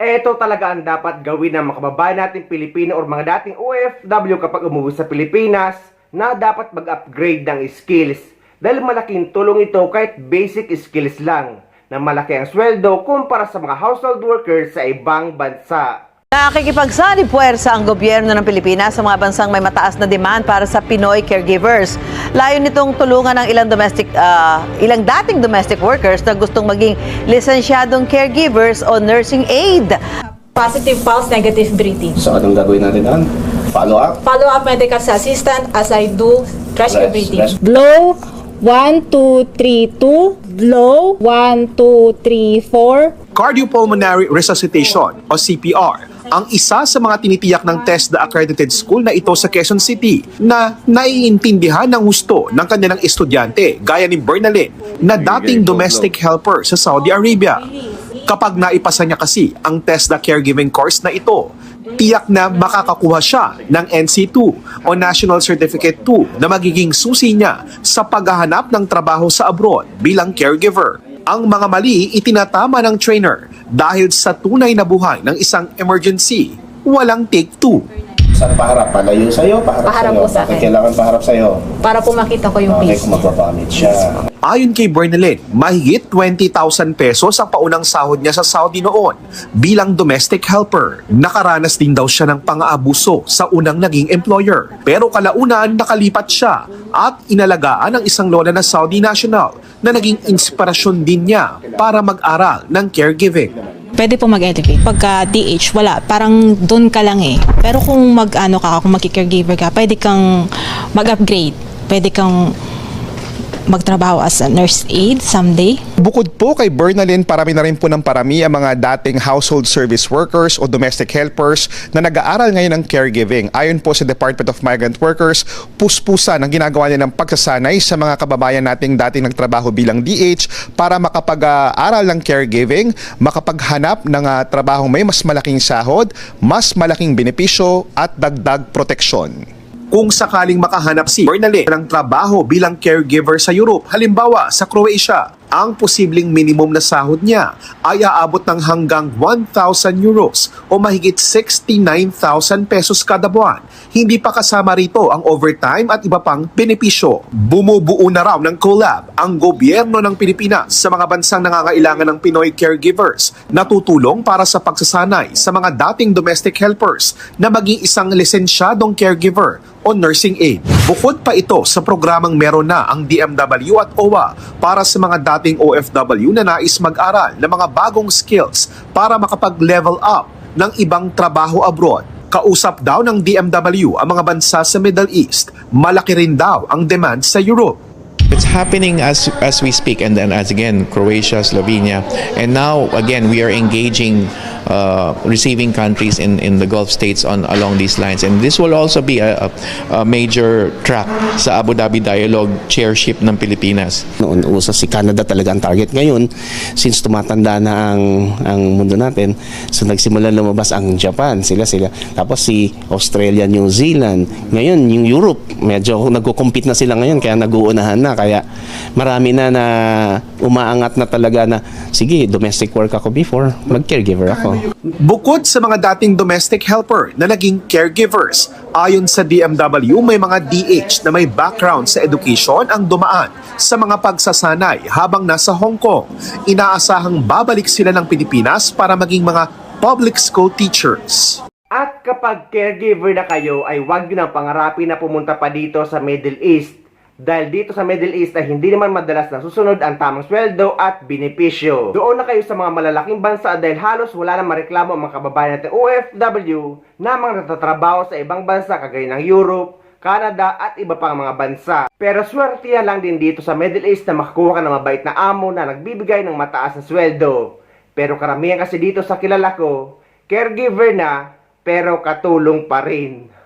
Ito talaga ang dapat gawin ng mga kababayan natin Pilipino o mga dating OFW kapag umuwi sa Pilipinas na dapat mag-upgrade ng skills. Dahil malaking tulong ito kahit basic skills lang na malaki ang sweldo kumpara sa mga household workers sa ibang bansa. Nakikipagsali-puwersa ang gobyerno ng Pilipinas sa mga bansang may mataas na demand para sa Pinoy caregivers. Layo nitong tulungan ng ilang dating domestic workers na gustong maging lisensyadong caregivers o nursing aid. Positive pulse, negative breathing. So, anong gagawin natin doon? Follow up? Follow up medical assistant as I do rescue breathing. Blow, 1, 2, 3, 2. Blow, 1, 2, 3, 4. Cardiopulmonary Resuscitation o CPR ang isa sa mga tinitiyak ng TESDA accredited school na ito sa Quezon City na naiintindihan ng gusto ng kanilang estudyante gaya ni Bernalyn na dating domestic helper sa Saudi Arabia. Kapag naipasa niya kasi ang TESDA caregiving course na ito, tiyak na makakakuha siya ng NC2 o National Certificate 2 na magiging susi niya sa paghahanap ng trabaho sa abroad bilang caregiver. Ang mga mali itinatama ng trainer dahil sa tunay na buhay ng isang emergency, walang take two. Saan paharap? Palayo sa'yo? Paharap sa'yo? po sa akin. Bakit kailangan paharap sa'yo? Para po makita ko yung Okay, face. kung magbabamit siya. Ayon kay Bernalyn, mahigit 20,000 pesos ang paunang sahod niya sa Saudi noon bilang domestic helper. Nakaranas din daw siya ng pang-aabuso sa unang naging employer. Pero kalaunan nakalipat siya at inalagaan ng isang lola na Saudi national na naging inspirasyon din niya para mag-aral ng caregiving. Pwede po mag-elevate. Pagka DH, wala. Parang doon ka lang eh. Pero kung kung mag-caregiver ka, pwede kang mag-upgrade. Pwede kang magtrabaho as a nurse aide someday. Bukod po kay Bernalyn, parami na rin po ng parami ang mga dating household service workers o domestic helpers na nag-aaral ngayon ng caregiving. Ayon po sa Department of Migrant Workers, puspusan ang ginagawa nila ng pagsasanay sa mga kababayan nating dating nagtrabaho bilang DH para makapag-aaral ng caregiving, makapaghanap ng trabahong may mas malaking sahod, mas malaking benepisyo at dagdag proteksyon. Kung sakaling makahanap si Bernalyn ng trabaho bilang caregiver sa Europe, halimbawa sa Croatia, ang posibleng minimum na sahod niya ay aabot ng hanggang 1,000 euros o mahigit 69,000 pesos kada buwan. Hindi pa kasama rito ang overtime at iba pang benepisyo. Bumubuo na raw ng collab ang gobyerno ng Pilipinas sa mga bansang nangangailangan ng Pinoy caregivers na tutulong para sa pagsasanay sa mga dating domestic helpers na maging isang lisensyadong caregiver o nursing aid. Bukod pa ito sa programang meron na ang DMW at OWA para sa mga dating OFW na nais mag-aral ng mga bagong skills para makapag-level up ng ibang trabaho abroad. Kausap daw ng DMW ang mga bansa sa Middle East. Malaki rin daw ang demand sa Europe. It's happening as we speak, and then as again Croatia, Slovenia, and now again we are engaging receiving countries in the Gulf states along these lines, and this will also be a major track sa Abu Dhabi Dialogue chairship ng Pilipinas. Noon uso si Canada talaga ang target. Ngayon, since tumatanda na ang mundo natin, so nagsimula lumabas ang Japan, sila. Tapos si Australia, New Zealand. Ngayon, yung Europe, medyo nagko-compete na sila ngayon, kaya nag-uunahan na. Kaya marami na umaangat na talaga na, sige, domestic work ako before, mag-caregiver ako. Bukod sa mga dating domestic helper na naging caregivers, ayon sa DMW, may mga DH na may background sa education ang dumaan sa mga pagsasanay habang nasa Hong Kong. Inaasahang babalik sila ng Pilipinas para maging mga public school teachers. At kapag caregiver na kayo ay huwag nyo nang pangarapin na pumunta pa dito sa Middle East. Dahil dito sa Middle East ay hindi naman madalas nasusunod ang tamang sweldo at benepisyo. Doon na kayo sa mga malalaking bansa dahil halos wala na mareklamo ang mga kababayan natin OFW na mga natatrabaho sa ibang bansa kagaya ng Europe, Canada at iba pang mga bansa. Pero swerte lang din dito sa Middle East na makakuha ka ng mabait na amo na nagbibigay ng mataas na sweldo. Pero karamihan kasi dito sa kilala ko, caregiver na pero katulong pa rin.